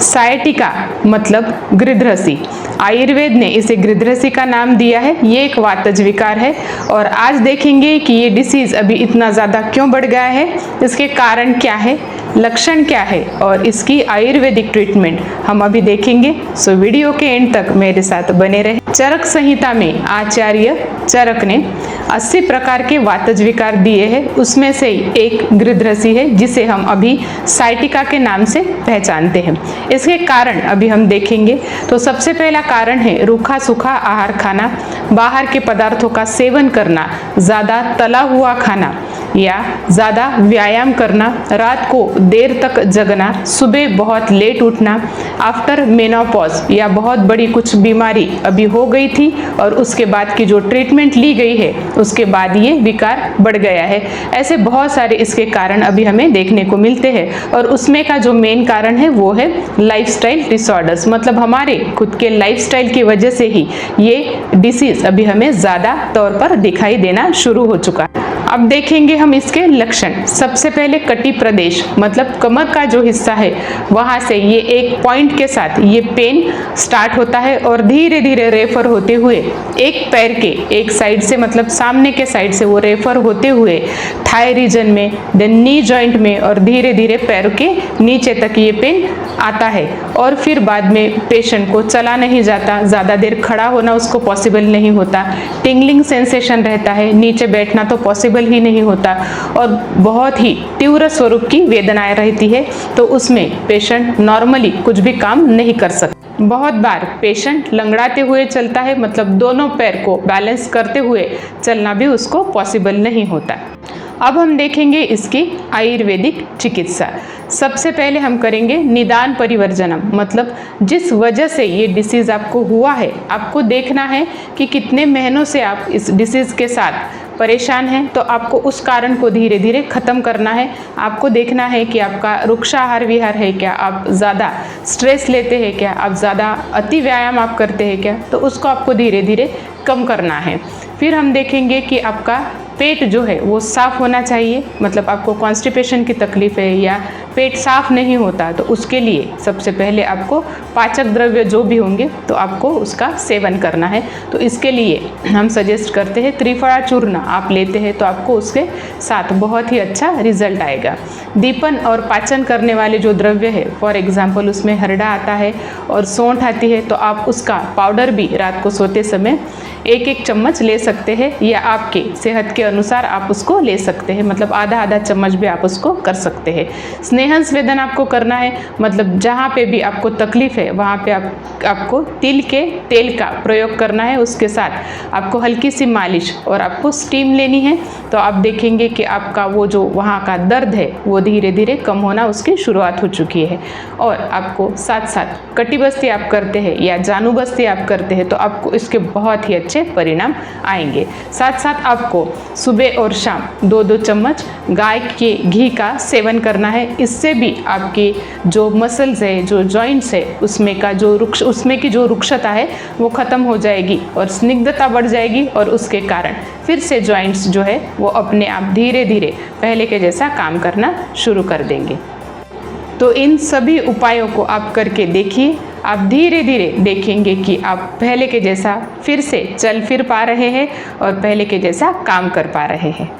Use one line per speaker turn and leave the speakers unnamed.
Sciatica मतलब गृध्रसी। आयुर्वेद ने इसे गृध्रसी का नाम दिया है। ये एक वातज विकार है और आज देखेंगे कि ये डिसीज अभी इतना ज़्यादा क्यों बढ़ गया है, इसके कारण क्या है, लक्षण क्या है और इसकी आयुर्वेदिक ट्रीटमेंट हम अभी देखेंगे। सो वीडियो के एंड तक मेरे साथ बने रहे। चरक संहिता में आचार्य चरक ने 80 प्रकार के वातज विकार दिए हैं, उसमें से एक गृध्रसी है जिसे हम अभी सायटिका के नाम से पहचानते हैं। इसके कारण अभी हम देखेंगे। तो सबसे पहला कारण है रूखा सूखा आहार खाना, बाहर के पदार्थों का सेवन करना, ज़्यादा तला हुआ खाना या ज़्यादा व्यायाम करना, रात को देर तक जगना, सुबह बहुत लेट उठना, आफ्टर मेनोपॉज या बहुत बड़ी कुछ बीमारी अभी हो गई थी और उसके बाद की जो ट्रीटमेंट ली गई है उसके बाद ये विकार बढ़ गया है। ऐसे बहुत सारे इसके कारण अभी हमें देखने को मिलते हैं और उसमें का जो मेन कारण है वो है लाइफस्टाइल डिसऑर्डर्स, मतलब हमारे खुद के लाइफस्टाइल की वजह से ही ये डिसीज अभी हमें ज़्यादा तौर पर दिखाई देना शुरू हो चुका है। अब देखेंगे हम इसके लक्षण। सबसे पहले कटी प्रदेश मतलब कमर का जो हिस्सा है वहाँ से ये एक पॉइंट के साथ ये पेन स्टार्ट होता है और धीरे धीरे रेफर होते हुए एक पैर के एक साइड से मतलब सामने के साइड से वो रेफर होते हुए थाई रीजन में, देन नी जॉइंट में और धीरे धीरे पैर के नीचे तक ये पेन आता है और फिर बाद में पेशेंट को चला नहीं जाता, ज़्यादा देर खड़ा होना उसको पॉसिबल नहीं होता, टिंगलिंग सेंसेशन रहता है, नीचे बैठना तो पॉसिबल ही नहीं होता और बहुत ही तीव्र स्वरूप की वेदनाएं रहती है। तो उसमें पेशेंट नॉर्मली कुछ भी काम नहीं कर सकता। बहुत बार पेशेंट लंगड़ाते हुए चलता है, मतलब दोनों पैर को बैलेंस करते हुए चलना भी उसको पॉसिबल नहीं होता। अब हम देखेंगे इसकी आयुर्वेदिक चिकित्सा। सबसे पहले हम करेंगे निदान परिवर्जनम, मतलब जिस वजह से ये डिसीज़ आपको हुआ है आपको देखना है कि कितने महीनों से आप इस डिसीज़ के साथ परेशान हैं। तो आपको उस कारण को धीरे धीरे ख़त्म करना है। आपको देखना है कि आपका रुक्षाहार विहार है क्या, आप ज़्यादा स्ट्रेस लेते हैं क्या, आप ज़्यादा अति व्यायाम आप करते हैं क्या, तो उसको आपको धीरे धीरे कम करना है। फिर हम देखेंगे कि आपका पेट जो है वो साफ़ होना चाहिए, मतलब आपको कॉन्स्टिपेशन की तकलीफ़ है या पेट साफ़ नहीं होता तो उसके लिए सबसे पहले आपको पाचक द्रव्य जो भी होंगे तो आपको उसका सेवन करना है। तो इसके लिए हम सजेस्ट करते हैं त्रिफला चूर्ण आप लेते हैं तो आपको उसके साथ बहुत ही अच्छा रिजल्ट आएगा। दीपन और पाचन करने वाले जो द्रव्य है, फॉर एग्जाम्पल उसमें हरड़ा आता है और सौंठ आती है, तो आप उसका पाउडर भी रात को सोते समय एक एक चम्मच ले सकते हैं या आपके सेहत के अनुसार आप उसको ले सकते हैं, मतलब आधा आधा चम्मच भी आप उसको कर सकते हैं। स्नेहन स्वेदन आपको करना है, मतलब जहाँ पे भी आपको तकलीफ़ है वहाँ पे आपको तिल के तेल का प्रयोग करना है, उसके साथ आपको हल्की सी मालिश और आपको स्टीम लेनी है। तो आप देखेंगे कि आपका वो जो वहाँ का दर्द है वो धीरे धीरे कम होना उसकी शुरुआत हो चुकी है। और आपको साथ साथ कटिबस्ती आप करते हैं या जानुबस्ती आप करते हैं तो आपको इसके बहुत ही अच्छे परिणाम आएंगे। साथ साथ आपको सुबह और शाम 2-2 चम्मच गाय के घी का सेवन करना है। इससे भी आपकी जो मसल्स है, जो जॉइंट्स है, उसमें की जो रुक्षता है वो ख़त्म हो जाएगी और स्निग्धता बढ़ जाएगी और उसके कारण फिर से जॉइंट्स जो है वो अपने आप धीरे धीरे पहले के जैसा काम करना शुरू कर देंगे। तो इन सभी उपायों को आप करके देखिए, आप धीरे धीरे देखेंगे कि आप पहले के जैसा फिर से चल फिर पा रहे हैं और पहले के जैसा काम कर पा रहे हैं।